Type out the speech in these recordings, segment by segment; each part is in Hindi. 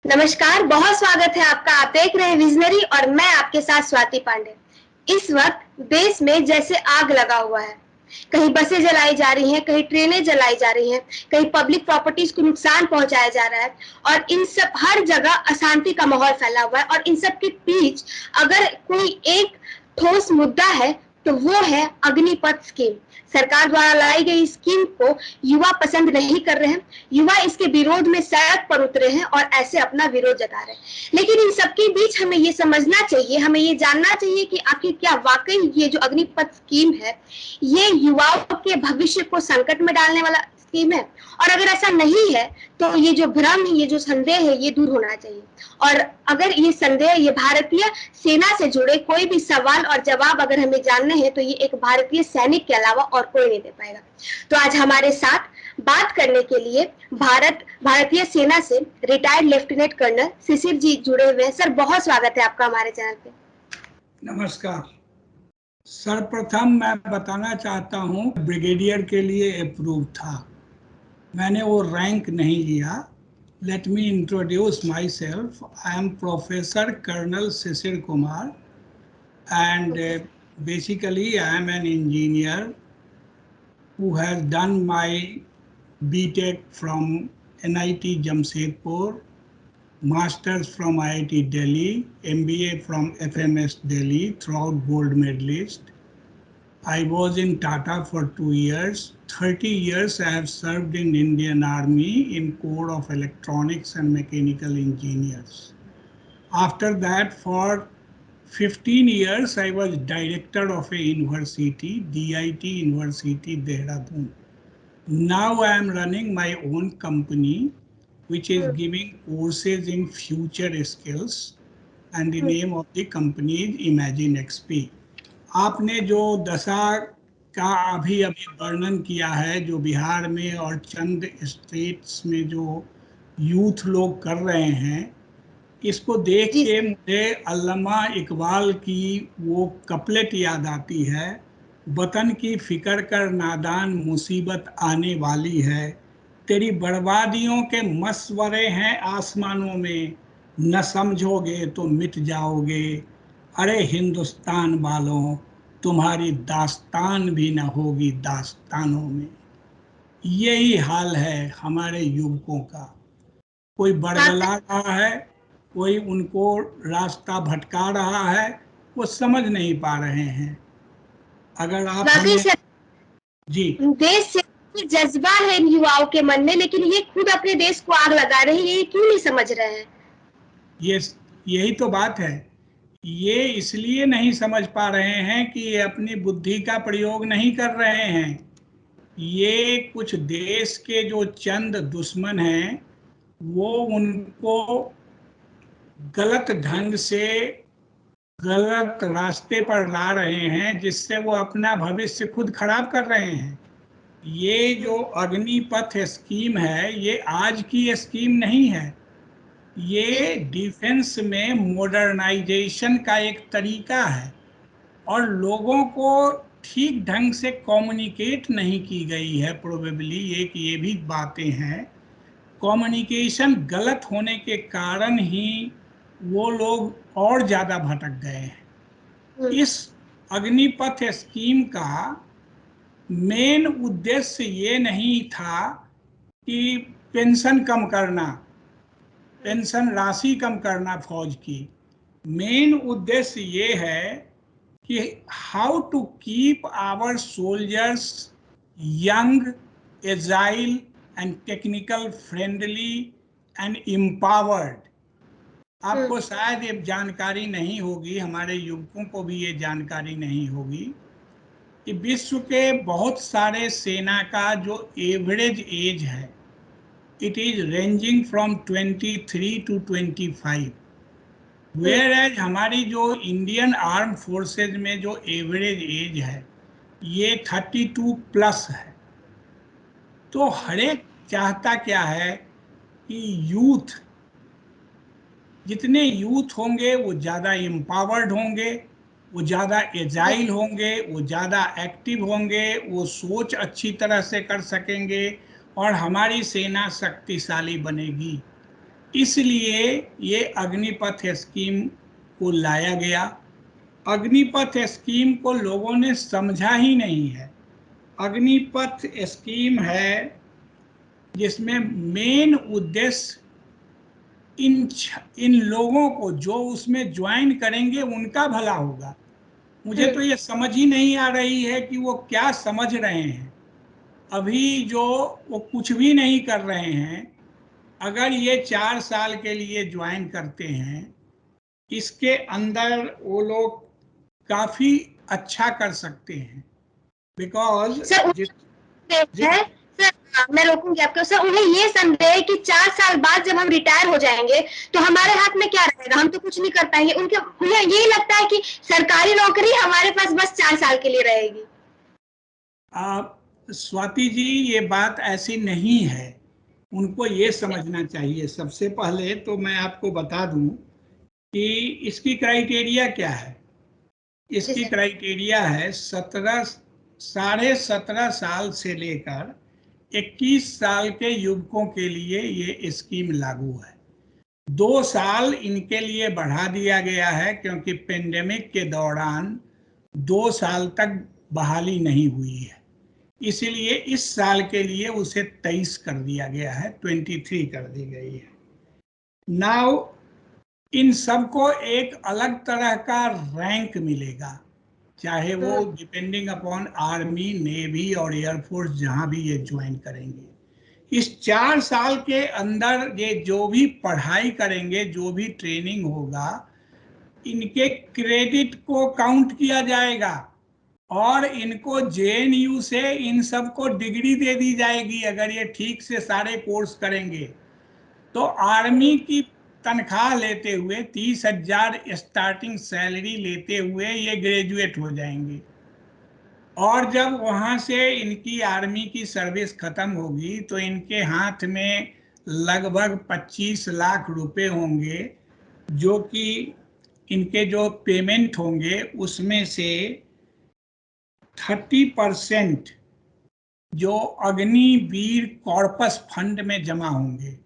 नमस्कार, बहुत स्वागत है आपका। आप देख रहे हैं विजनरी और मैं आपके साथ स्वाति पांडे। इस वक्त देश में जैसे आग लगा हुआ है। कहीं बसें जलाई जा रही हैं, कहीं ट्रेनें जलाई जा रही हैं, कहीं पब्लिक प्रॉपर्टीज को नुकसान पहुंचाया जा रहा है और इन सब हर जगह अशांति का माहौल फैला हुआ है। और इन सब के बीच अगर कोई एक ठोस मुद्दा है तो वो है अग्निपथ स्कीम। सरकार द्वारा लाई गई स्कीम को युवा पसंद नहीं कर रहे हैं। युवा इसके विरोध में सड़क पर उतरे हैं और ऐसे अपना विरोध जता रहे हैं। लेकिन इन सबके बीच हमें ये समझना चाहिए, हमें ये जानना चाहिए कि आखिर क्या वाकई ये जो अग्निपथ स्कीम है ये युवाओं के भविष्य को संकट में डालने वाला स्कीम है। और अगर ऐसा नहीं है तो ये जो भ्रम है, ये जो संदेह है, ये दूर होना चाहिए। और अगर ये संदेह, ये भारतीय सेना से जुड़े कोई भी सवाल और जवाब अगर हमें जानने हैं तो ये एक भारतीय सैनिक के अलावा और कोई नहीं दे पाएगा। तो आज हमारे साथ बात करने के लिए भारतीय सेना से रिटायर्ड लेफ्टिनेंट कर्नल शिशिर जी जुड़े हुए हैं। सर, बहुत स्वागत है आपका हमारे चैनल पे। नमस्कार। सर्वप्रथम मैं बताना चाहता हूँ, ब्रिगेडियर के लिए अप्रूव था, मैंने वो रैंक नहीं लिया। Let me introduce myself. I am professor colonel Shishir Kumar and basically I am an engineer who has done my BTech from NIT Jamshedpur, Masters from IIT Delhi, MBA from FMS Delhi, throughout gold medalist. I was in Tata for 2 years. 30 years I have served in Indian Army in Corps of Electronics and Mechanical Engineers. After that, for 15 years I was director of a university, DIT University, Dehradun. Now I am running my own company which is giving courses in future skills and the name of the company is Imagine XP. आपने जो दशा का अभी वर्णन किया है, जो बिहार में और चंद स्टेट्स में जो यूथ लोग कर रहे हैं, इसको देख के मुझे अल्लामा इकबाल की वो कपलेट याद आती है, वतन की फिक्र कर नादान मुसीबत आने वाली है, तेरी बर्बादियों के मसवरे हैं आसमानों में, न समझोगे तो मिट जाओगे, अरे हिंदुस्तान वालों तुम्हारी दास्तान भी न होगी दास्तानों में। यही हाल है हमारे युवकों का। कोई बरगला रहा है, कोई उनको रास्ता भटका रहा है, वो समझ नहीं पा रहे हैं। अगर आप जी, देश से जज्बा है इन युवाओं के मन में, लेकिन ये खुद अपने देश को आग लगा रहे हैं, ये क्यों नहीं समझ रहे हैं? यही तो बात है। ये इसलिए नहीं समझ पा रहे हैं कि ये अपनी बुद्धि का प्रयोग नहीं कर रहे हैं। ये कुछ देश के जो चंद दुश्मन हैं वो उनको गलत ढंग से गलत रास्ते पर ला रहे हैं, जिससे वो अपना भविष्य खुद खराब कर रहे हैं। ये जो अग्निपथ स्कीम है ये आज की स्कीम नहीं है, ये डिफेंस में मॉडर्नाइजेशन का एक तरीका है और लोगों को ठीक ढंग से कम्युनिकेट नहीं की गई है। प्रोबेबली ये भी बातें हैं, कम्युनिकेशन गलत होने के कारण ही वो लोग और ज़्यादा भटक गए हैं। इस अग्निपथ स्कीम का मेन उद्देश्य ये नहीं था कि पेंशन कम करना, पेंशन राशि कम करना फौज की। मेन उद्देश्य ये है कि how to keep our soldiers young, agile and technical friendly and empowered. आपको शायद ये जानकारी नहीं होगी, हमारे युवकों को भी ये जानकारी नहीं होगी कि विश्व के बहुत सारे सेना का जो एवरेज एज है, it is ranging from 23 to 25, whereas हमारी जो इंडियन आर्म फोर्सेज में जो एवरेज एज है ये 32 प्लस है। तो हर एक चाहता क्या है कि यूथ, जितने यूथ होंगे वो ज़्यादा एम्पावर्ड होंगे, वो ज़्यादा एजाइल होंगे, वो ज़्यादा एक्टिव होंगे, वो सोच अच्छी तरह से कर सकेंगे और हमारी सेना शक्तिशाली बनेगी। इसलिए ये अग्निपथ स्कीम को लाया गया। अग्निपथ स्कीम को लोगों ने समझा ही नहीं है। अग्निपथ स्कीम है जिसमें मेन उद्देश्य इन लोगों को जो उसमें ज्वाइन करेंगे उनका भला होगा। मुझे तो ये समझ ही नहीं आ रही है कि वो क्या समझ रहे हैं। अभी जो वो कुछ भी नहीं कर रहे हैं, अगर ये 4 साल के लिए ज्वाइन करते हैं, इसके अंदर वो लोग काफी अच्छा कर सकते हैं। बिकॉज सर है सर, मैं रोकूंगी आपको सर। उन्हें ये संदेह है कि 4 साल बाद जब हम रिटायर हो जाएंगे तो हमारे हाथ में क्या रहेगा, हम तो कुछ नहीं कर पाएंगे। उन्हें यही लगता है कि सरकारी नौकरी हमारे पास बस 4 साल के लिए रहेगी। स्वाति जी, ये बात ऐसी नहीं है। उनको ये समझना चाहिए। सबसे पहले तो मैं आपको बता दूं कि इसकी क्राइटेरिया क्या है। इसकी क्राइटेरिया है 17.5 साल से लेकर 21 साल के युवकों के लिए ये स्कीम लागू है। 2 साल इनके लिए बढ़ा दिया गया है क्योंकि पेंडेमिक के दौरान 2 साल तक बहाली नहीं हुई है, इसीलिए इस साल के लिए उसे 23 कर दिया गया है, 23 कर दी गई है। नाउ इन सबको एक अलग तरह का रैंक मिलेगा, चाहे वो डिपेंडिंग अपॉन आर्मी, नेवी और एयरफोर्स जहां भी ये ज्वाइन करेंगे। इस 4 साल के अंदर ये जो भी पढ़ाई करेंगे, जो भी ट्रेनिंग होगा, इनके क्रेडिट को काउंट किया जाएगा और इनको जेएनयू से इन सबको डिग्री दे दी जाएगी अगर ये ठीक से सारे कोर्स करेंगे। तो आर्मी की तनख्वाह लेते हुए 30,000 स्टार्टिंग सैलरी लेते हुए ये ग्रेजुएट हो जाएंगे, और जब वहां से इनकी आर्मी की सर्विस खत्म होगी तो इनके हाथ में लगभग 25 लाख रुपए होंगे, जो कि इनके जो पेमेंट होंगे उसमें से 30% जो अग्निवीर कॉर्पस फंड में जमा होंगे,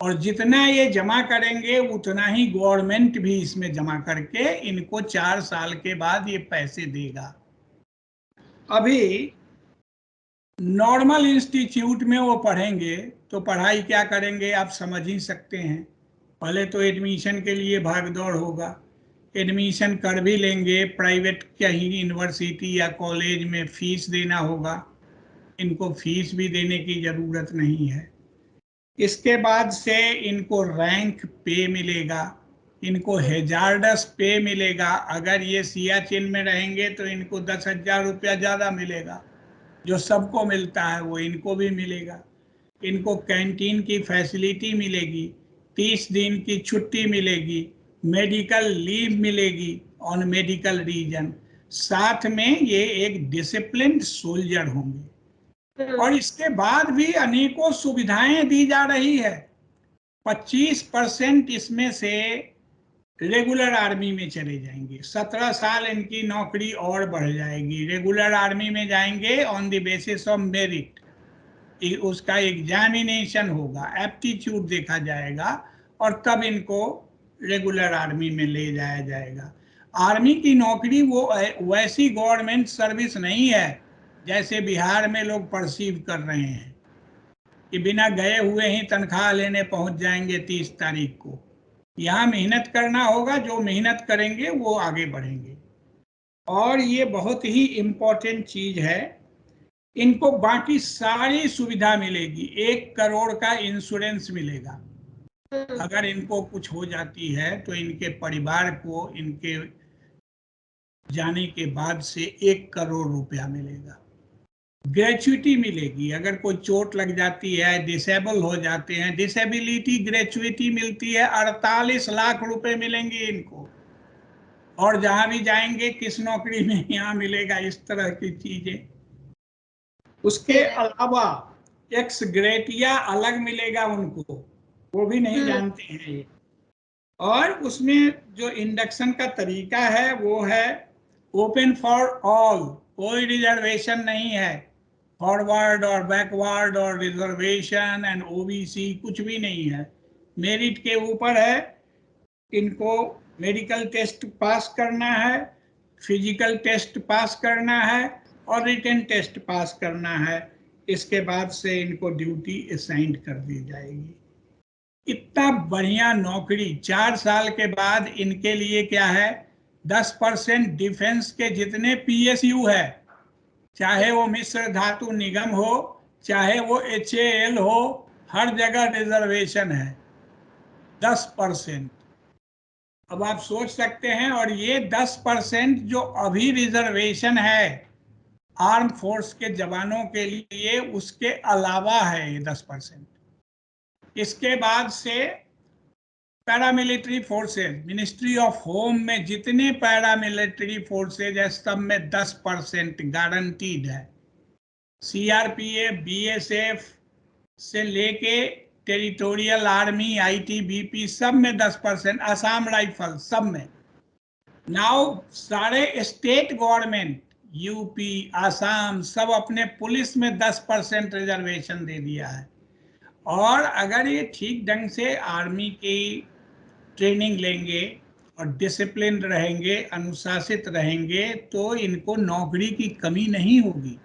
और जितना ये जमा करेंगे उतना ही गवर्नमेंट भी इसमें जमा करके इनको 4 साल के बाद ये पैसे देगा। अभी नॉर्मल इंस्टीट्यूट में वो पढ़ेंगे तो पढ़ाई क्या करेंगे आप समझ ही सकते हैं। पहले तो एडमिशन के लिए भागदौड़ होगा, एडमिशन कर भी लेंगे प्राइवेट कहीं यूनिवर्सिटी या कॉलेज में, फीस देना होगा। इनको फीस भी देने की ज़रूरत नहीं है। इसके बाद से इनको रैंक पे मिलेगा, इनको हेजार्डस पे मिलेगा। अगर ये सियाचिन में रहेंगे तो इनको 10,000 रुपया ज़्यादा मिलेगा, जो सबको मिलता है वो इनको भी मिलेगा। इनको कैंटीन की फैसिलिटी मिलेगी, 30 दिन की छुट्टी मिलेगी, मेडिकल लीव मिलेगी ऑन मेडिकल रीजन। साथ में ये एक डिसिप्लिन्ड सोल्जर होंगे, और इसके बाद भी अनेकों सुविधाएं दी जा रही है। 25% इसमें से रेगुलर आर्मी में चले जाएंगे। 17 साल इनकी नौकरी और बढ़ जाएगी। रेगुलर आर्मी में जाएंगे on the basis of merit, उसका एग्जामिनेशन होगा, एप्टीट्यूड देखा जाएगा, और तब इनको रेगुलर आर्मी में ले जाया जाएगा। आर्मी की नौकरी वो वैसी गवर्नमेंट सर्विस नहीं है जैसे बिहार में लोग परसीव कर रहे हैं कि बिना गए हुए ही तनख्वाह लेने पहुंच जाएंगे 30 तारीख को। यहाँ मेहनत करना होगा, जो मेहनत करेंगे वो आगे बढ़ेंगे। और ये बहुत ही इम्पोर्टेंट चीज है, इनको बाकी सारी सुविधा मिलेगी। 1 करोड़ का इंश्योरेंस मिलेगा। अगर इनको कुछ हो जाती है तो इनके परिवार को इनके जाने के बाद से 1 करोड़ रुपया मिलेगा। ग्रेचुइटी मिलेगी, अगर कोई चोट लग जाती है, डिसेबल हो जाते हैं, डिसेबिलिटी ग्रेचुइटी मिलती है, 48 लाख रुपए मिलेंगे इनको। और जहां भी जाएंगे किस नौकरी में यहाँ मिलेगा, इस तरह की चीजें। उसके अलावा एक्स ग्रेटिया अलग मिलेगा उनको, वो भी नहीं जानते हैं ये। और उसमें जो इंडक्शन का तरीका है वो है ओपन फॉर ऑल, कोई रिजर्वेशन नहीं है, फॉरवर्ड और बैकवर्ड और रिजर्वेशन एंड ओबीसी कुछ भी नहीं है। मेरिट के ऊपर है। इनको मेडिकल टेस्ट पास करना है, फिजिकल टेस्ट पास करना है और रिटन टेस्ट पास करना है। इसके बाद से इनको ड्यूटी असाइंड कर दी जाएगी। इतना बढ़िया नौकरी। 4 साल के बाद इनके लिए क्या है, 10% डिफेंस के जितने PSU है, चाहे वो मिश्र धातु निगम हो, चाहे वो HAL हो, हर जगह रिजर्वेशन है 10%। अब आप सोच सकते हैं, और ये 10% जो अभी रिजर्वेशन है आर्म फोर्स के जवानों के लिए, उसके अलावा है ये 10%। इसके बाद से paramilitary forces, ministry of home में जितने पैरामिलिट्री फोर्सेज है सब में 10% गारंटीड है। CRPF, BSF से लेके टेरिटोरियल आर्मी, ITBP सब में 10%, असम राइफल सब में। नाउ सारे स्टेट गवर्नमेंट, UP, असम सब अपने पुलिस में 10% रिजर्वेशन दे दिया है। और अगर ये ठीक ढंग से आर्मी की ट्रेनिंग लेंगे और डिसिप्लिन रहेंगे, अनुशासित रहेंगे, तो इनको नौकरी की कमी नहीं होगी।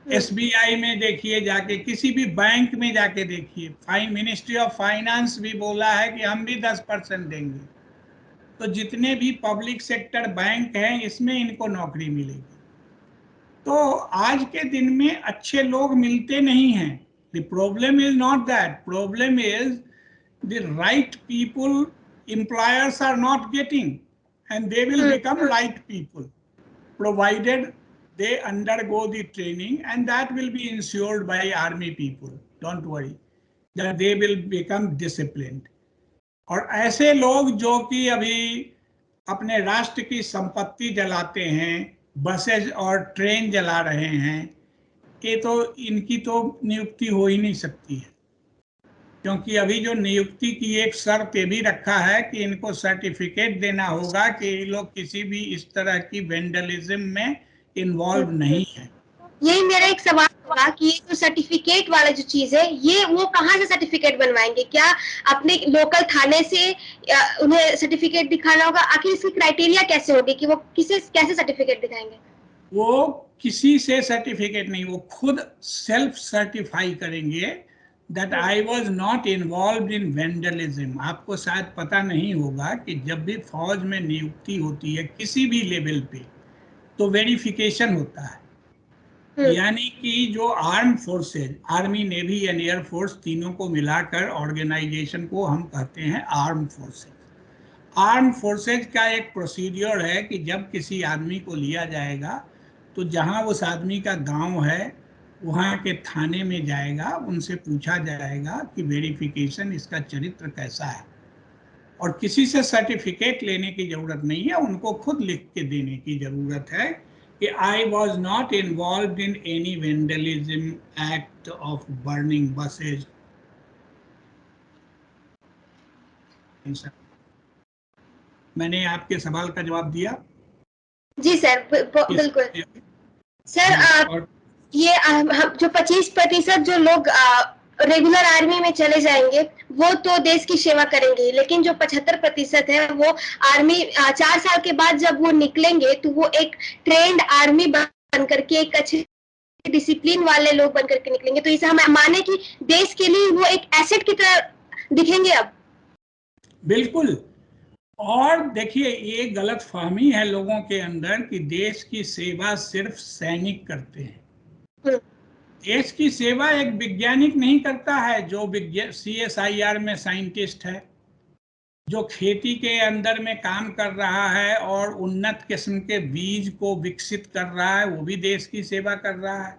SBI में देखिए जाके, किसी भी बैंक में जाके देखिए, मिनिस्ट्री ऑफ फाइनेंस भी बोला है कि हम भी 10% देंगे। तो जितने भी पब्लिक सेक्टर बैंक हैं इसमें इनको नौकरी मिलेगी। तो आज के दिन में अच्छे लोग मिलते नहीं हैं। The problem is not that. Problem is the right people employers are not getting, and they will become right people provided they undergo the training, and that will be ensured by army people. Don't worry that they will become disciplined. और ऐसे लोग जो कि अभी अपने राष्ट्र की संपत्ति जलाते हैं, बसेज और ट्रेन जला रहे हैं, ये तो इनकी तो नियुक्ति हो ही नहीं सकती है। क्योंकि अभी जो नियुक्ति की एक शर्त ये भी रखा है कि इनको सर्टिफिकेट देना होगा कि ये लोग किसी भी इस तरह की वेंडलिज्म में इन्वॉल्व नहीं है। यही मेरा एक सवाल होगा कि ये जो सर्टिफिकेट वाला जो चीज है, ये वो कहाँ से सर्टिफिकेट बनवाएंगे? क्या अपने लोकल थाने से उन्हें सर्टिफिकेट दिखाना होगा? आखिर इसकी क्राइटेरिया कैसे होगी कि वो कैसे सर्टिफिकेट दिखाएंगे? वो किसी से सर्टिफिकेट नहीं, वो खुद सेल्फ सर्टिफाई करेंगे that I was not involved in vandalism। आपको शायद पता नहीं होगा कि जब भी फौज में नियुक्ति होती है किसी भी लेवल पे, तो वेरिफिकेशन होता है। यानी कि जो arm forces, army, navy and air force, तीनों को मिलाकर ऑर्गेनाइजेशन को हम कहते हैं आर्म फोर्सेज। आर्म फोर्सेज का एक प्रोसीजर है कि जब किसी आदमी को लिया जाएगा तो जहां उस आदमी का गांव है वहाँ के थाने में जाएगा, उनसे पूछा जाएगा कि वेरिफिकेशन, इसका चरित्र कैसा है। और किसी से सर्टिफिकेट लेने की जरूरत नहीं है, उनको खुद लिख के देने की जरूरत है कि I was not involve in any vandalism act of burning buses. मैंने आपके सवाल का जवाब दिया? जी सर, बिल्कुल सर। ये जो 25% जो लोग रेगुलर आर्मी में चले जाएंगे वो तो देश की सेवा करेंगे, लेकिन जो 75% है वो आर्मी 4 साल के बाद जब वो निकलेंगे तो वो एक ट्रेंड आर्मी बन करके, एक अच्छे डिसिप्लिन वाले लोग बन करके निकलेंगे। तो इसे हम माने कि देश के लिए वो एक एसेट की तरह दिखेंगे अब। बिल्कुल। और देखिए, ये गलत फहमी है लोगों के अंदर कि देश की सेवा सिर्फ सैनिक करते हैं। देश की सेवा एक वैज्ञानिक नहीं करता है जो CSIR में साइंटिस्ट है, जो खेती के अंदर में काम कर रहा है और उन्नत किस्म के बीज को विकसित कर रहा है, वो भी देश की सेवा कर रहा है।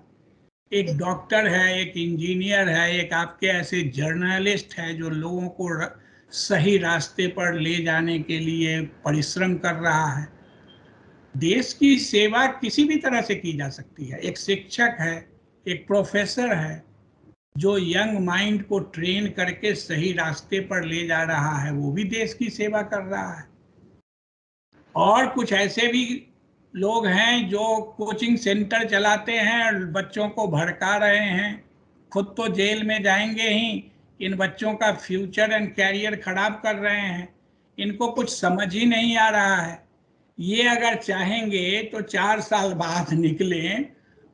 एक डॉक्टर है, एक इंजीनियर है, एक आपके ऐसे जर्नलिस्ट है जो लोगों को सही रास्ते पर ले जाने के लिए परिश्रम कर रहा है। देश की सेवा किसी भी तरह से की जा सकती है। एक शिक्षक है, एक प्रोफेसर है जो यंग माइंड को ट्रेन करके सही रास्ते पर ले जा रहा है, वो भी देश की सेवा कर रहा है। और कुछ ऐसे भी लोग हैं जो कोचिंग सेंटर चलाते हैं और बच्चों को भड़का रहे हैं, खुद तो जेल में जाएंगे ही, इन बच्चों का फ्यूचर एंड कैरियर खराब कर रहे हैं। इनको कुछ समझ ही नहीं आ रहा है। ये अगर चाहेंगे तो 4 साल बाद निकलें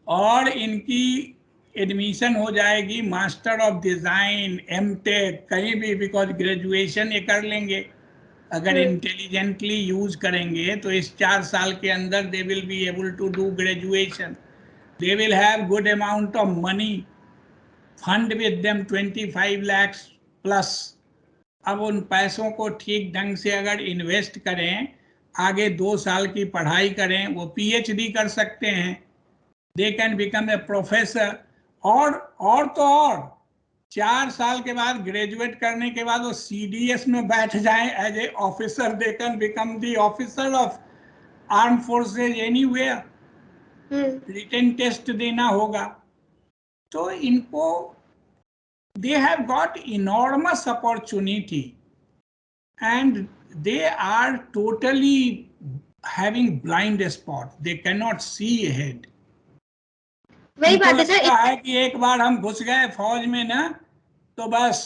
और इनकी एडमिशन हो जाएगी मास्टर ऑफ डिज़ाइन, एमटेक, कहीं भी, बिकॉज ग्रेजुएशन ये कर लेंगे। अगर इंटेलिजेंटली यूज करेंगे तो इस 4 साल के अंदर they will be able to do graduation. They will have good amount of money, fund with them 25 lakhs plus. अब उन पैसों को ठीक ढंग से अगर इन्वेस्ट करें, आगे 2 साल की पढ़ाई करें, वो पीएचडी कर सकते हैं, दे कैन बिकम ए प्रोफेसर। और तो और 4 साल के बाद ग्रेजुएट करने के बाद वो सीडीएस में बैठ जाएं as a officer, they can become the officer of arm forces anywhere. Written test देना होगा। तो इनको they have got enormous opportunity and they are totally having blind spot, they cannot see ahead। वही बात है सर। लगता है कि एक बार हम घुस गए फौज में ना तो बस।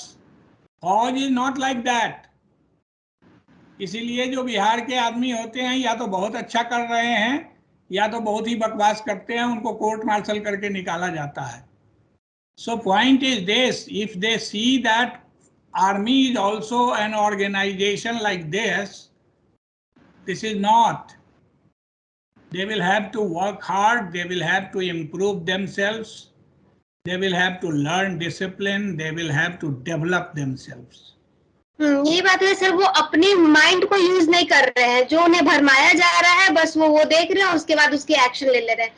फौज इज नॉट लाइक दैट। इसीलिए जो बिहार के आदमी होते हैं या तो बहुत अच्छा कर रहे हैं या तो बहुत ही बकवास करते हैं, उनको कोर्ट मार्शल करके निकाला जाता है। So point is this, if they see that army is also an organization like this is not. They will have to work hard, they will have to improve themselves, they will have to learn discipline, they will have to develop themselves। ये बात है सर, वो अपने माइंड को यूज नहीं कर रहे हैं, जो उन्हें भरमाया जा रहा है बस वो देख रहे हैं, उसके बाद उसके एक्शन ले रहे हैं।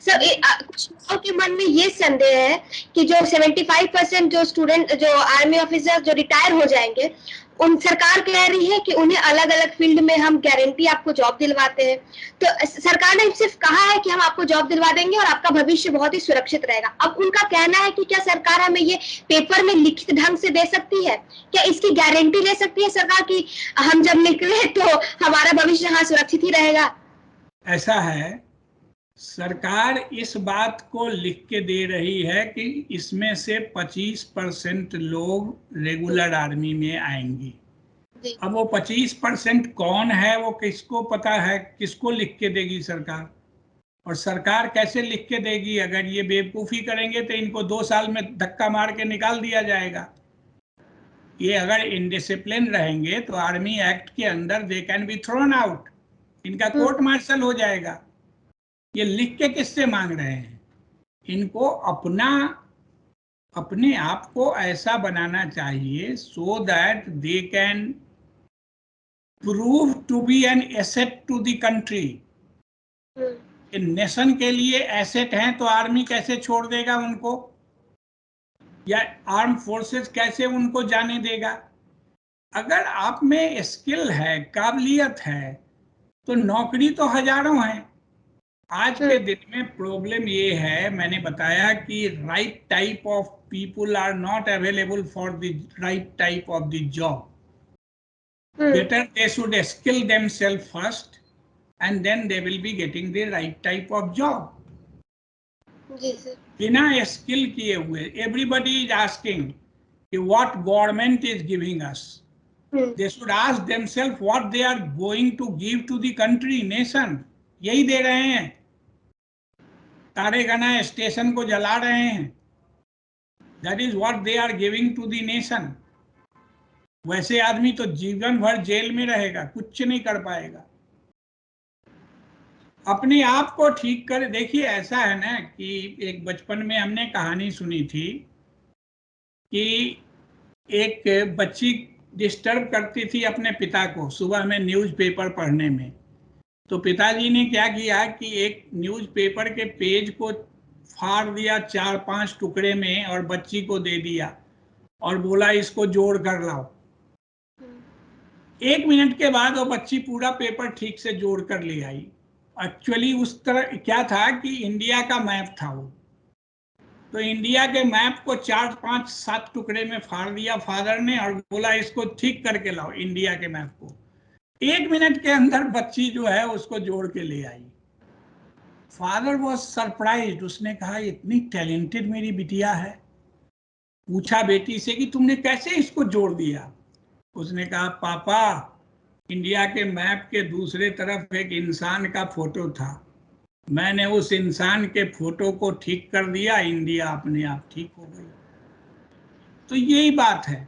सर कुछ लोगों के मन में ये संदेह है कि जो 75% जो स्टूडेंट, जो आर्मी ऑफिसर जो रिटायर हो जाएंगे, उन सरकार कह रही है कि उन्हें अलग अलग फील्ड में हम गारंटी आपको जॉब दिलवाते हैं। तो सरकार ने सिर्फ कहा है कि हम आपको जॉब दिलवा देंगे और आपका भविष्य बहुत ही सुरक्षित रहेगा। अब उनका कहना है कि क्या सरकार हमें ये पेपर में लिखित ढंग से दे सकती है, क्या इसकी गारंटी ले सकती है सरकार की हम जब निकले तो हमारा भविष्य हाँ सुरक्षित ही रहेगा? ऐसा है, सरकार इस बात को लिख के दे रही है कि इसमें से 25% लोग रेगुलर आर्मी में आएंगी। अब वो 25% कौन है वो किसको पता है, किसको लिख के देगी सरकार? और सरकार कैसे लिख के देगी? अगर ये बेवकूफ़ी करेंगे तो इनको 2 साल में धक्का मार के निकाल दिया जाएगा। ये अगर इनडिसिप्लिन रहेंगे तो आर्मी एक्ट के अंदर they can be thrown out, इनका कोर्ट मार्शल हो जाएगा। ये लिख के किससे मांग रहे हैं? इनको अपने आप को ऐसा बनाना चाहिए so that they can prove to be an asset to the country. Nation के लिए एसेट हैं तो आर्मी कैसे छोड़ देगा उनको, या आर्म फोर्सेस कैसे उनको जाने देगा? अगर आप में स्किल है, काबिलियत है, तो नौकरी तो हजारों हैं। आज के दिन में प्रॉब्लम ये है, मैंने बताया कि right type of people are not available for the right type of the job. Better they should skill themselves first and then they will be getting the right type of job। जी सर। बिना स्किल किए हुए everybody is asking कि what government is giving us। they should ask themselves what they are going to give to the country, nation। यही दे रहे हैं, तारेगना स्टेशन को जला रहे हैं, that is what they are giving to the nation। वैसे आदमी तो जीवन भर जेल में रहेगा, कुछ नहीं कर पाएगा। अपने आप को ठीक कर। देखिए ऐसा है ना कि एक बचपन में हमने कहानी सुनी थी कि एक बच्ची डिस्टर्ब करती थी अपने पिता को सुबह में न्यूज़पेपर पढ़ने में। तो पिताजी ने क्या किया कि एक न्यूज़पेपर के पेज को फाड़ दिया 4-5 टुकड़े में और बच्ची को दे दिया और बोला इसको जोड़ कर लाओ। 1 मिनट के बाद वो बच्ची पूरा पेपर ठीक से जोड़ कर ले आई। एक्चुअली उस तरह क्या था कि इंडिया का मैप था वो, तो इंडिया के मैप को 4-5-7 टुकड़े में फाड़ दिया फादर ने और बोला इसको ठीक करके लाओ इंडिया के मैप को। 1 मिनट के अंदर बच्ची जो है उसको जोड़ के ले आई। फादर वॉज सरप्राइज्ड, उसने कहा इतनी टैलेंटेड मेरी बिटिया है। पूछा बेटी से कि तुमने कैसे इसको जोड़ दिया। उसने कहा पापा, इंडिया के मैप के दूसरे तरफ एक इंसान का फोटो था, मैंने उस इंसान के फोटो को ठीक कर दिया, इंडिया अपने आप ठीक हो गई। तो यही बात है,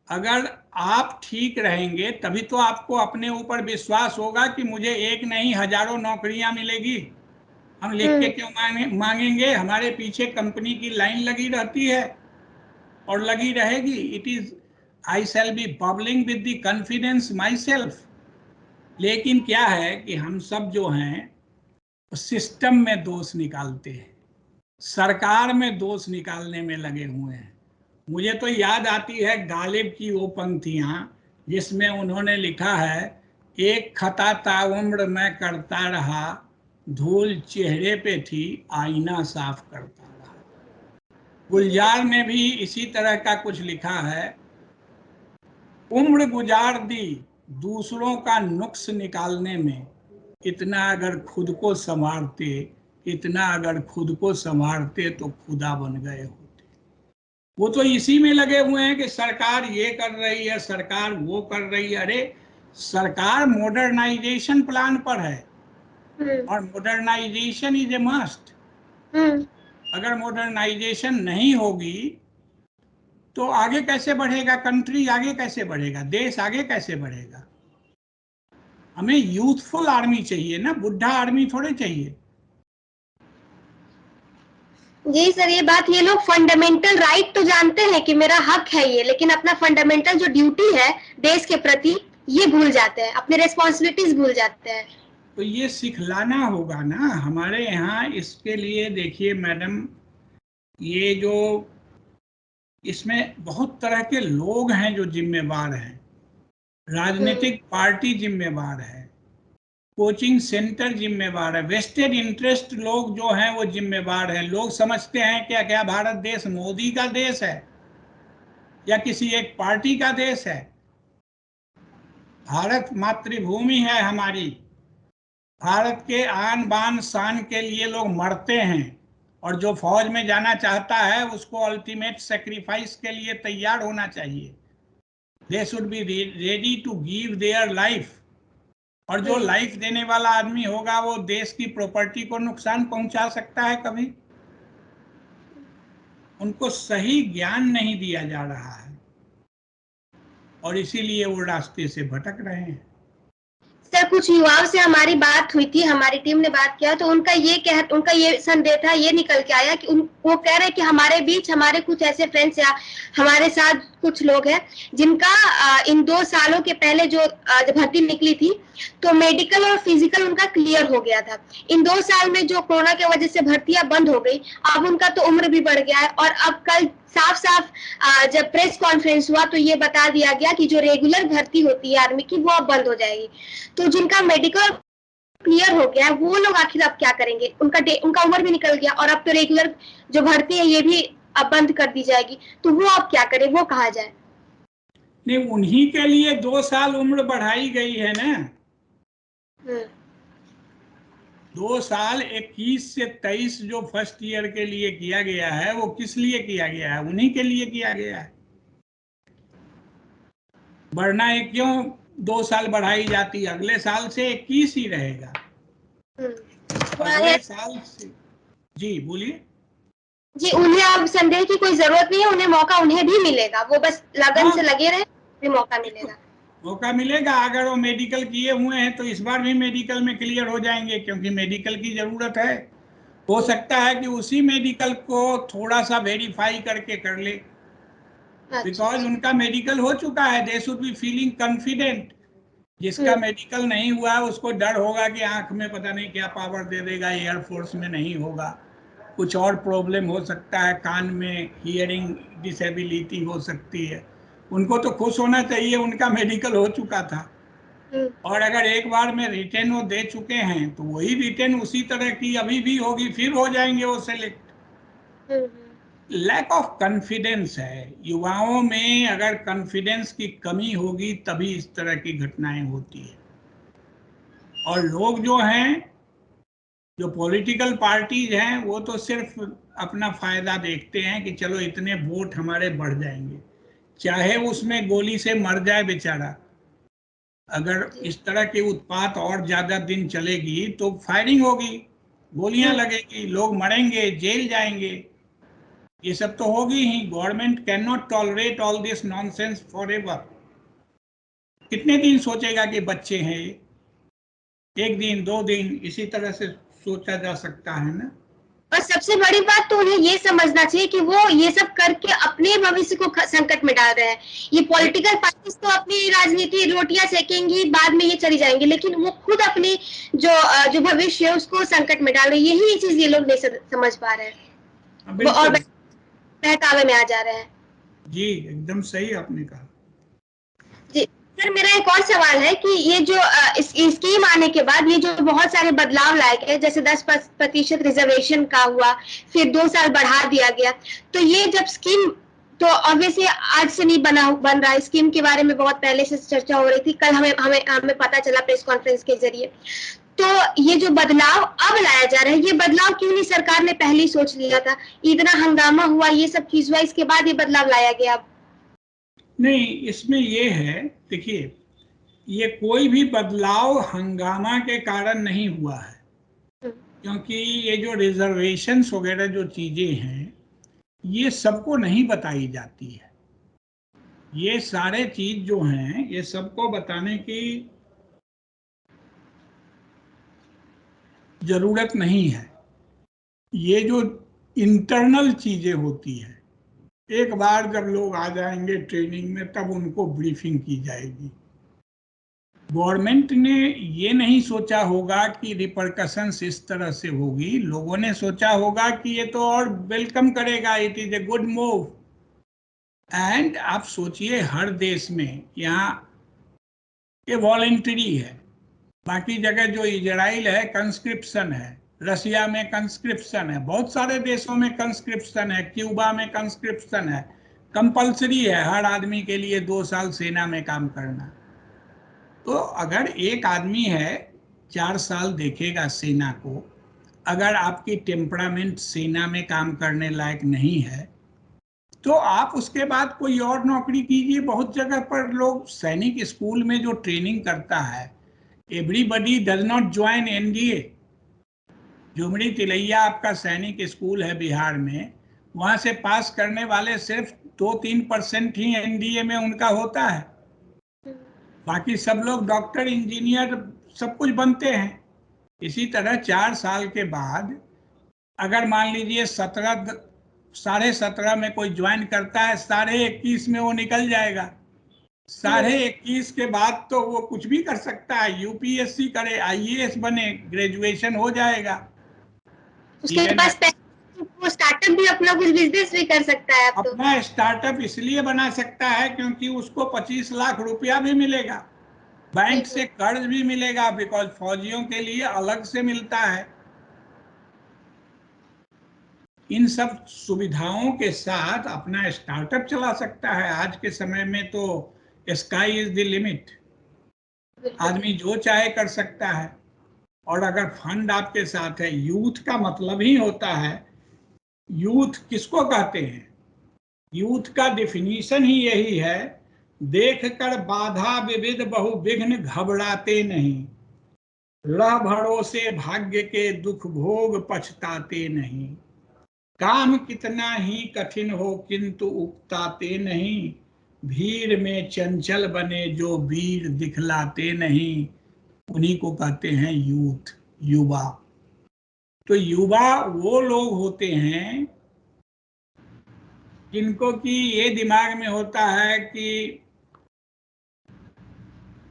अगर आप ठीक रहेंगे तभी तो आपको अपने ऊपर विश्वास होगा कि मुझे एक नहीं हजारों नौकरियां मिलेगी। हम लिख के क्यों मांगेंगे? हमारे पीछे कंपनी की लाइन लगी रहती है और लगी रहेगी। It is I shall be bubbling with the confidence my self. लेकिन क्या है कि हम सब जो हैं सिस्टम में दोष निकालते हैं, सरकार में दोष निकालने में लगे हुए हैं। मुझे तो याद आती है गालिब की वो पंक्तियां जिसमें उन्होंने लिखा है, एक खता ताउम्र मैं करता रहा, धूल चेहरे पे थी आईना साफ करता रहा। गुलजार ने भी इसी तरह का कुछ लिखा है, उम्र गुजार दी दूसरों का नुक्स निकालने में, इतना अगर खुद को संवारते, इतना अगर खुद को संवारते तो खुदा बन गए होते। वो तो इसी में लगे हुए हैं कि सरकार ये कर रही है, सरकार वो कर रही है। अरे सरकार मॉडर्नाइजेशन प्लान पर है और मॉडर्नाइजेशन इज ए मस्ट। अगर मॉडर्नाइजेशन नहीं होगी तो आगे कैसे बढ़ेगा कंट्री, आगे कैसे बढ़ेगा देश, आगे कैसे बढ़ेगा? हमें यूथफुल आर्मी चाहिए ना, बुढ़ा आर्मी थोड़े चाहिए। जी सर, ये बात, ये लोग फंडामेंटल राइट तो जानते हैं कि मेरा हक है ये, लेकिन अपना फंडामेंटल जो ड्यूटी है देश के प्रति ये भूल जाते हैं, अपने रिस्पॉन्सिबिलिटीज भूल जाते हैं। तो ये सिखलाना होगा ना हमारे यहाँ। इसके लिए देखिए मैडम, ये जो इसमें बहुत तरह के लोग हैं जो जिम्मेवार हैं। राजनीतिक पार्टी जिम्मेवार है, कोचिंग सेंटर जिम्मेवार है, वेस्टेड इंटरेस्ट लोग जो हैं वो जिम्मेवार हैं। लोग समझते हैं क्या क्या भारत देश मोदी का देश है या किसी एक पार्टी का देश है? भारत मातृभूमि है हमारी। भारत के आन बान शान के लिए लोग मरते हैं और जो फौज में जाना चाहता है उसको अल्टीमेट सेक्रीफाइस के लिए तैयार होना चाहिए। They should be ready to give their life. और जो लाइफ देने वाला आदमी होगा वो देश की प्रॉपर्टी को नुकसान पहुंचा सकता है कभी? उनको सही ज्ञान नहीं दिया जा रहा है और इसीलिए वो रास्ते से भटक रहे हैं। सर, कुछ युवाओं से हमारी बात हुई थी, हमारी टीम ने बात किया तो उनका ये संदेह था, ये निकल के आया कि वो कह रहे हैं कि हमारे बीच हमारे कुछ ऐसे फ्रेंड्स या हमारे साथ कुछ लोग हैं जिनका इन 2 सालों के पहले जो जब भर्ती निकली थी तो मेडिकल और फिजिकल उनका क्लियर हो गया था। इन 2 साल में जो कोरोना की वजह से भर्तियां बंद हो गई, अब उनका तो उम्र भी बढ़ गया है और अब कल साफ साफ जब प्रेस कॉन्फ्रेंस हुआ तो ये बता दिया गया कि जो रेगुलर भर्ती होती है आर्मी की वो अब बंद हो जाएगी। तो जिनका मेडिकल क्लियर हो गया है वो लोग आखिर अब क्या करेंगे? उनका उम्र भी निकल गया और अब तो रेगुलर जो भर्ती है ये भी अब बंद कर दी जाएगी, तो वो अब क्या करे, वो कहा जाए? नहीं, उन्हीं के लिए 2 साल उम्र बढ़ाई गई है ना। 2 साल 21 से 23 जो फर्स्ट ईयर के लिए किया गया है वो किस लिए किया गया है? उन्हीं के लिए किया गया है। बढ़ना है क्यों 2 साल बढ़ाई जाती है? अगले साल से 21 ही रहेगा। अगले साल से। जी बोलिए। जी, उन्हें अब संदेह की कोई जरूरत नहीं है, उन्हें मौका उन्हें भी मिलेगा, वो बस लगन से लगे रहे, भी मौका मिलेगा। मौका मिलेगा। अगर वो मेडिकल किए हुए हैं तो इस बार भी मेडिकल में क्लियर हो जाएंगे क्योंकि मेडिकल की जरूरत है। हो सकता है कि उसी मेडिकल को थोड़ा सा वेरीफाई करके कर ले, बिकॉज उनका मेडिकल हो चुका है। दे शुड बी फीलिंग कॉन्फिडेंट। जिसका मेडिकल नहीं हुआ है उसको डर होगा कि आंख में पता नहीं क्या पावर दे देगा, एयरफोर्स में नहीं होगा, कुछ और प्रॉब्लम हो सकता है, कान में हियरिंग डिसेबिलिटी हो सकती है। उनको तो खुश होना चाहिए, उनका मेडिकल हो चुका था। और अगर एक बार में रिटेन वो दे चुके हैं तो वही रिटेन उसी तरह की अभी भी होगी, फिर हो जाएंगे वो सेलेक्ट। लैक ऑफ कॉन्फिडेंस है युवाओं में। अगर कॉन्फिडेंस की कमी होगी तभी इस तरह की घटनाएं होती है। और लोग जो हैं जो पॉलिटिकल पार्टीज हैं वो तो सिर्फ अपना फायदा देखते हैं कि चलो इतने वोट हमारे बढ़ जाएंगे, चाहे उसमें गोली से मर जाए बेचारा। अगर इस तरह की उत्पात और ज्यादा दिन चलेगी तो फायरिंग होगी, गोलियां लगेगी, लोग मरेंगे, जेल जाएंगे, ये सब तो होगी ही। Government can not tolerate all this nonsense forever. कितने दिन सोचेगा कि बच्चे हैं ये? एक दिन, 2 दिन, इसी तरह से सोचा जा सकता है ना। और सबसे बड़ी बात तो उन्हें ये समझना चाहिए कि वो ये सब करके अपने भविष्य को संकट में डाल रहे हैं। ये पॉलिटिकल पार्टीज तो अपनी राजनीति रोटियां सेकेंगी, बाद में ये चली जाएंगी, लेकिन वो खुद अपनी जो भविष्य है उसको संकट में डाल रहे हैं। यही चीज ये लोग नहीं समझ पा रहे हैं और बहकावे में आ जा रहे हैं। जी एकदम सही आपने कहा। जी सर, मेरा एक और सवाल है कि ये जो स्कीम आने के बाद ये जो बहुत सारे बदलाव लाए गए, जैसे 10% रिजर्वेशन का हुआ, फिर 2 साल बढ़ा दिया गया, तो ये जब स्कीम तो ऑब्वियसली आज से नहीं बन रहा है, स्कीम के बारे में बहुत पहले से चर्चा हो रही थी। कल हमें पता चला प्रेस कॉन्फ्रेंस के जरिए। तो ये जो बदलाव अब लाया जा रहा है, ये बदलाव क्यों नहीं सरकार ने पहले ही सोच लिया था? इतना हंगामा हुआ, ये सब चीज हुआ, इसके बाद ये बदलाव लाया गया। नहीं, इसमें ये है, देखिए, ये कोई भी बदलाव हंगामा के कारण नहीं हुआ है, क्योंकि ये जो रिजर्वेशंस वगैरह जो चीजें हैं ये सबको नहीं बताई जाती है। ये सारे चीज जो हैं ये सबको बताने की जरूरत नहीं है। ये जो इंटरनल चीजें होती है, एक बार जब लोग आ जाएंगे ट्रेनिंग में तब उनको ब्रीफिंग की जाएगी। गवर्नमेंट ने ये नहीं सोचा होगा कि रिपरकशंस इस तरह से होगी, लोगों ने सोचा होगा कि ये तो और वेलकम करेगा, it is a good move. And आप सोचिए हर देश में यहाँ ये वॉलेंटरी है, बाकी जगह जो इजराइल है कंस्क्रिप्शन है, रसिया में कंस्क्रिप्शन है, बहुत सारे देशों में कंस्क्रिप्शन है, क्यूबा में कंस्क्रिप्शन है, कंपलसरी है हर आदमी के लिए 2 साल सेना में काम करना। तो अगर एक आदमी है 4 साल देखेगा सेना को, अगर आपकी टेम्परामेंट सेना में काम करने लायक नहीं है तो आप उसके बाद कोई और नौकरी कीजिए। बहुत जगह पर लोग सैनिक स्कूल में जो ट्रेनिंग करता है, everybody does not join NDA. Jhumri Telaiya आपका सैनिक स्कूल है बिहार में, वहां से पास करने वाले सिर्फ 2-3% ही एनडीए में उनका होता है, बाकी सब लोग डॉक्टर, इंजीनियर, सब कुछ बनते हैं। इसी तरह 4 साल के बाद अगर मान लीजिए 17.5 में कोई ज्वाइन करता है, 21.5 में वो निकल जाएगा। 21.5 के बाद तो वो कुछ भी कर सकता है, यूपीएससी करे, आईएएस बने, ग्रेजुएशन हो जाएगा, उसके पास वो स्टार्टअप भी, अपना कुछ बिजनेस भी कर सकता है। अब तो अपना स्टार्टअप इसलिए बना सकता है क्योंकि उसको 25 लाख रुपया भी मिलेगा, बैंक से कर्ज भी मिलेगा, बिकॉज फौजियों के लिए अलग से मिलता है। इन सब सुविधाओं के साथ अपना स्टार्टअप चला सकता है। आज के समय में तो स्काई इज द लिमिट, आदमी जो चाहे कर सकता है। और अगर फंड आपके साथ है, यूथ का मतलब ही होता है, यूथ किसको कहते हैं? यूथ का डिफिनीशन ही यही है, देख कर बाधा विविध बहु विघ्न घबराते नहीं, रह भरोसे भाग्य के दुख भोग पछताते नहीं, काम कितना ही कठिन हो किंतु उकताते नहीं, भीड़ में चंचल बने जो वीर दिखलाते नहीं, उन्हीं को कहते हैं यूथ, युवा। तो युवा वो लोग होते हैं जिनको कि ये दिमाग में होता है कि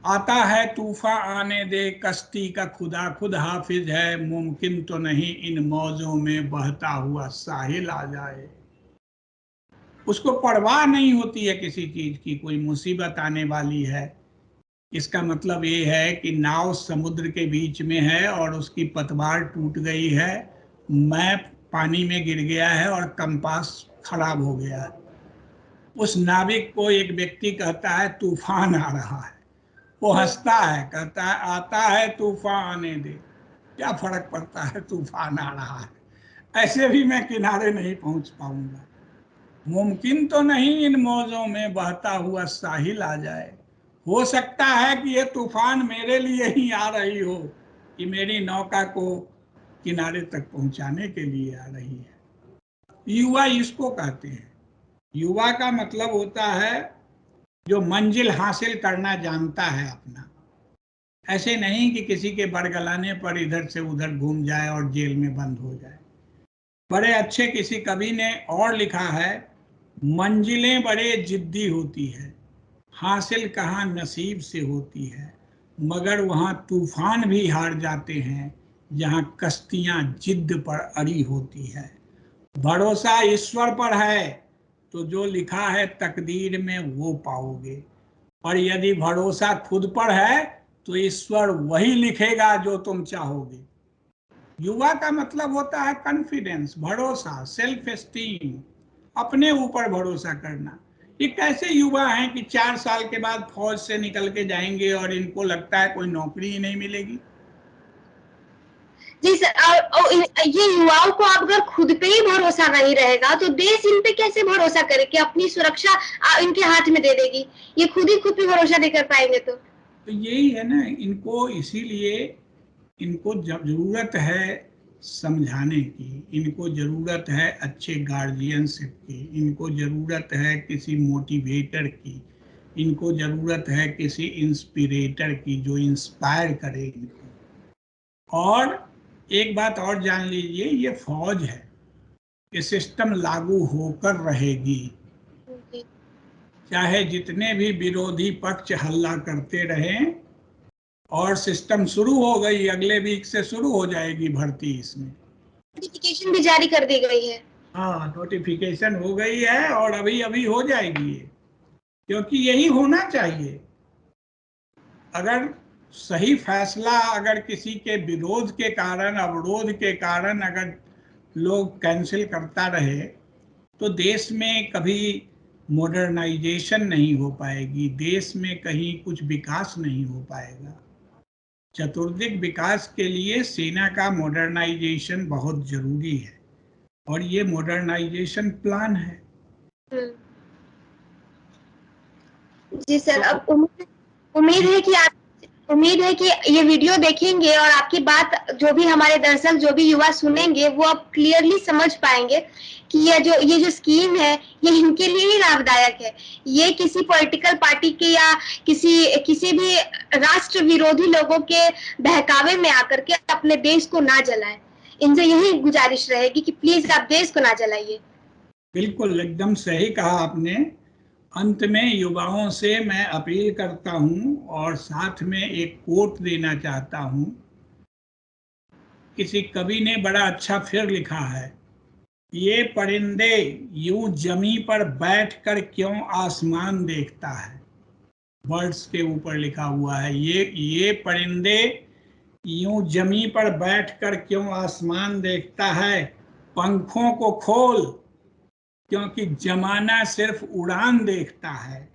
आता है तूफान आने दे, कश्ती का खुदा खुद हाफिज है, मुमकिन तो नहीं इन मौजों में बहता हुआ साहिल आ जाए। उसको परवाह नहीं होती है किसी चीज की, कोई मुसीबत आने वाली है, इसका मतलब ये है कि नाव समुद्र के बीच में है और उसकी पतवार टूट गई है, मैप पानी में गिर गया है और कंपास खराब हो गया है। उस नाविक को एक व्यक्ति कहता है तूफान आ रहा है, वो हंसता है, कहता है आता है तूफान आने दे। क्या फर्क पड़ता है, तूफान आ रहा है, ऐसे भी मैं किनारे नहीं पहुंच पाऊंगा। मुमकिन तो नहीं इन मौजों में बहता हुआ साहिल आ जाए, हो सकता है कि ये तूफान मेरे लिए ही आ रही हो, कि मेरी नौका को किनारे तक पहुंचाने के लिए आ रही है। युवा इसको कहते हैं। युवा का मतलब होता है जो मंजिल हासिल करना जानता है अपना। ऐसे नहीं कि किसी के बरगलाने पर इधर से उधर घूम जाए और जेल में बंद हो जाए। बड़े अच्छे किसी कवि ने और लिखा है, मंजिलें बड़े जिद्दी होती है, हासिल कहाँ नसीब से होती है, मगर वहाँ तूफान भी हार जाते हैं जहाँ कश्तियाँ जिद्द पर अड़ी होती है। भरोसा ईश्वर पर है तो जो लिखा है तकदीर में वो पाओगे, और यदि भरोसा खुद पर है तो ईश्वर वही लिखेगा जो तुम चाहोगे। युवा का मतलब होता है कॉन्फिडेंस, भरोसा, सेल्फ एस्टीम, अपने ऊपर भरोसा करना। ये कैसे युवा हैं कि 4 साल के बाद फौज से निकल के जाएंगे और इनको लगता है कोई नौकरी ही नहीं मिलेगी। जी सर, और ये युवाओं को अब अगर खुद पे ही भरोसा नहीं रहेगा तो देश इन पे कैसे भरोसा करे कि अपनी सुरक्षा इनके हाथ में दे देगी। ये खुद पे भरोसा नहीं कर पाएंगे तो यही है ना, इनको इसीलिए इनको जरूरत है समझाने की, इनको जरूरत है अच्छे गार्जियनशिप की, इनको जरूरत है किसी मोटिवेटर की, इनको जरूरत है किसी इंस्पिरेटर की जो इंस्पायर करे इनको। और एक बात और जान लीजिए, ये फौज है, ये सिस्टम लागू होकर रहेगी, चाहे जितने भी विरोधी पक्ष हल्ला करते रहें। और सिस्टम शुरू हो गई, अगले वीक से शुरू हो जाएगी भर्ती, इसमें नोटिफिकेशन भी जारी कर दी गई है। हाँ, नोटिफिकेशन हो गई है और अभी अभी हो जाएगी ये, क्योंकि यही होना चाहिए। अगर सही फैसला अगर किसी के विरोध के कारण, अवरोध के कारण अगर लोग कैंसिल करता रहे तो देश में कभी मॉडर्नाइजेशन नहीं हो पाएगी, देश में कहीं कुछ विकास नहीं हो पाएगा। चतुर्दिक विकास के लिए सेना का मॉडर्नाइजेशन बहुत जरूरी है, और ये मॉडर्नाइजेशन प्लान है। जी सर, तो अब उम्मीद जी, है कि आप उम्मीद है कि ये वीडियो देखेंगे और आपकी बात जो भी हमारे दर्शक, जो भी युवा सुनेंगे, वो अब क्लियरली समझ पाएंगे कि ये जो स्कीम है ये इनके लिए ही लाभदायक है। ये किसी पॉलिटिकल पार्टी के या किसी भी राष्ट्र विरोधी लोगों के बहकावे में आकर के अपने देश को ना जलाएं। इनसे यही गुजारिश रहेगी कि प्लीज आप देश को ना जलाइए। बिल्कुल एकदम सही कहा आपने। अंत में युवाओं से मैं अपील करता हूं और साथ में एक कोट देना चाहता हूं। किसी कवि ने बड़ा अच्छा फिर लिखा है, ये परिंदे यूं जमी पर बैठकर क्यों आसमान देखता है। बर्ड्स के ऊपर लिखा हुआ है, ये परिंदे यूं जमी पर बैठकर क्यों आसमान देखता है, पंखों को खोल क्योंकि जमाना सिर्फ उड़ान देखता है।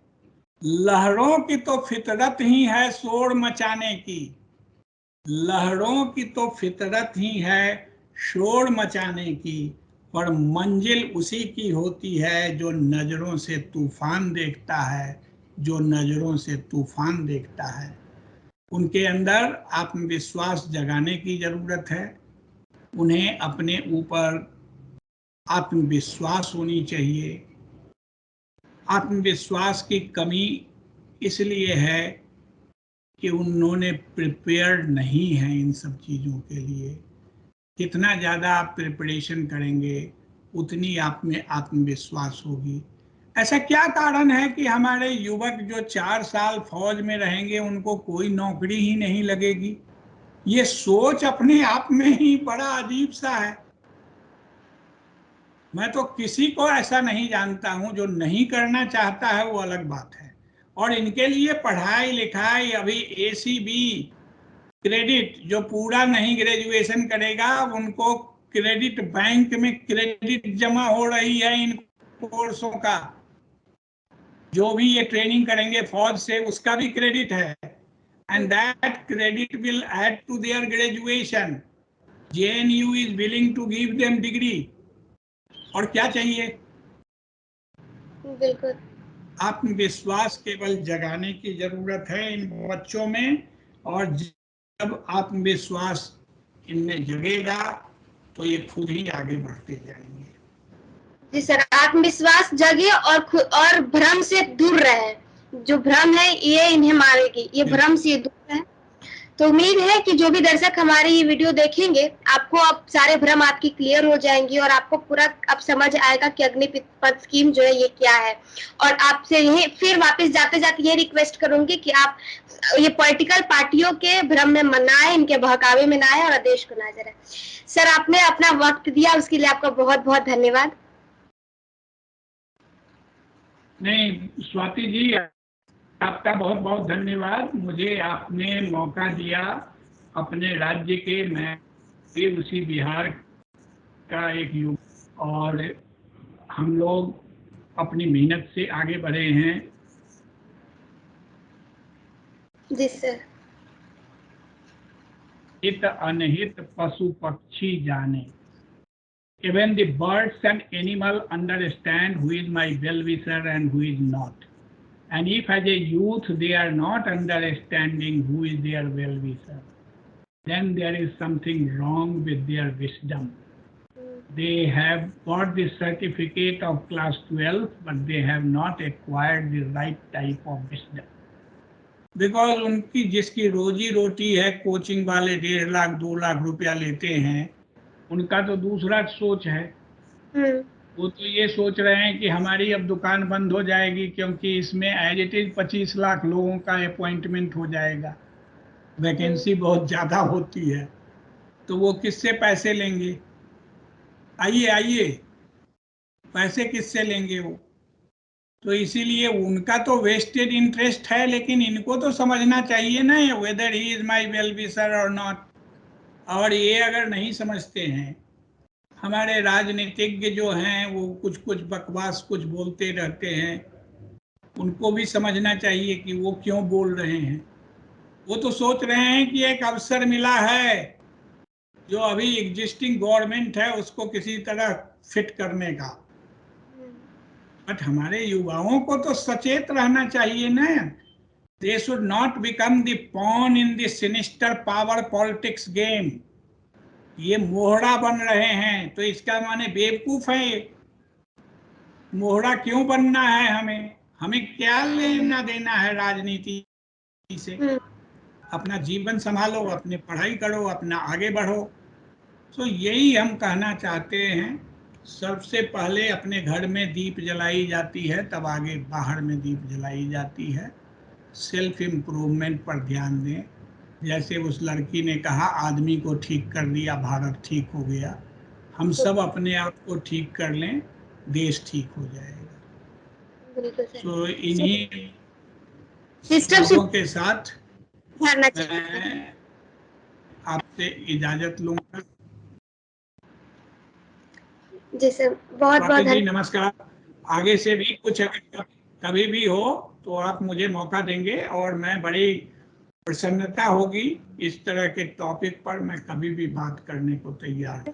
लहरों की तो फितरत ही है शोर मचाने की, लहरों की तो फितरत ही है शोर मचाने की, पर मंजिल उसी की होती है जो नजरों से तूफान देखता है, जो नजरों से तूफान देखता है। उनके अंदर आत्मविश्वास जगाने की जरूरत है, उन्हें अपने ऊपर आत्मविश्वास होनी चाहिए। आत्मविश्वास की कमी इसलिए है कि उन्होंने प्रिपेयर्ड नहीं है इन सब चीज़ों के लिए। जितना ज़्यादा आप प्रिपरेशन करेंगे उतनी आप में आत्मविश्वास होगी। ऐसा क्या कारण है कि हमारे युवक जो 4 साल फौज में रहेंगे उनको कोई नौकरी ही नहीं लगेगी? ये सोच अपने आप में ही बड़ा अजीब सा है। मैं तो किसी को ऐसा नहीं जानता हूं, जो नहीं करना चाहता है वो अलग बात है। और इनके लिए पढ़ाई लिखाई, अभी ACB क्रेडिट, जो पूरा नहीं ग्रेजुएशन करेगा उनको क्रेडिट बैंक में क्रेडिट जमा हो रही है इन कोर्सों का। जो भी ये ट्रेनिंग करेंगे फौज से उसका भी क्रेडिट है, and that credit will add to their graduation. JNU is willing to give them degree. और क्या चाहिए? बिल्कुल। आत्मविश्वास केवल जगाने की जरूरत है इन बच्चों में, और जब आत्मविश्वास इनमें जगेगा तो ये खुद ही आगे बढ़ते जाएंगे। जी सर, आत्मविश्वास जगे और भ्रम से दूर रहे। जो भ्रम है ये इन्हें मारेगी, ये भ्रम से दूर रहे। तो उम्मीद है कि जो भी दर्शक हमारी ये वीडियो देखेंगे, आपको अब सारे भ्रम आपकी क्लियर हो जाएंगी और आपको पूरा अब समझ आएगा कि अग्निपथ स्कीम जो है ये क्या है। और आपसे यही फिर वापस जाते जाते ये रिक्वेस्ट करूंगी कि आप ये पॉलिटिकल पार्टियों के भ्रम में ना आए, इनके बहकावे में ना आए और देश को ना जराए। सर, आपने अपना वक्त दिया, उसके लिए आपका बहुत बहुत धन्यवाद। नहीं स्वाति जी, आपका बहुत बहुत धन्यवाद। मुझे आपने मौका दिया अपने राज्य के, मैं भी उसी बिहार का एक युवा, और हम लोग अपनी मेहनत से आगे बढ़े हैं। जी सर। हित अनहित पशु पक्षी जाने, even the birds and animal understand who is my well-wisher and who is not. And if as a youth they are not understanding who is their well-wisher, then there is something wrong with their wisdom. They have got the certificate of class 12, but they have not acquired the right type of wisdom. Because उनकी जिसकी रोजी रोटी है, कोचिंग वाले 1.5 लाख 2 लाख रुपया लेते हैं, उनका तो दूसरा सोच है। वो तो ये सोच रहे हैं कि हमारी अब दुकान बंद हो जाएगी, क्योंकि इसमें एज इट इज 25 लाख लोगों का अपॉइंटमेंट हो जाएगा, वैकेंसी बहुत ज़्यादा होती है, तो वो किससे पैसे लेंगे? आइए आइए, पैसे किससे लेंगे वो? तो इसीलिए उनका तो वेस्टेड इंटरेस्ट है, लेकिन इनको तो समझना चाहिए ना, weather he is my well wisher और नॉट। और ये अगर नहीं समझते हैं, हमारे राजनीतिज्ञ जो हैं वो कुछ कुछ बकवास कुछ बोलते रहते हैं, उनको भी समझना चाहिए कि वो क्यों बोल रहे हैं। वो तो सोच रहे हैं कि एक अवसर मिला है जो अभी एग्जिस्टिंग गवर्नमेंट है उसको किसी तरह फिट करने का, बट हमारे युवाओं को तो सचेत रहना चाहिए ना। They should not become the pawn in the sinister power politics game. ये मोहरा बन रहे हैं, तो इसका माने बेवकूफ है। मोहरा क्यों बनना है? हमें क्या लेना देना है राजनीति से? अपना जीवन संभालो, अपनी पढ़ाई करो, अपना आगे बढ़ो। तो यही हम कहना चाहते हैं। सबसे पहले अपने घर में दीप जलाई जाती है, तब आगे बाहर में दीप जलाई जाती है। सेल्फ इम्प्रूवमेंट पर ध्यान दें। जैसे उस लड़की ने कहा, आदमी को ठीक कर दिया, भारत ठीक हो गया। हम सब अपने आप को ठीक कर लें, देश ठीक हो जाएगा। तो इन्हीं शब्दों के साथ मैं आपसे इजाजत लूंगा। जी सर, बहुत बहुत जी नमस्कार। आगे से भी कुछ कभी भी हो तो आप मुझे मौका देंगे, और मैं बड़ी प्रसन्नता होगी, इस तरह के टॉपिक पर मैं कभी भी बात करने को तैयार हूँ।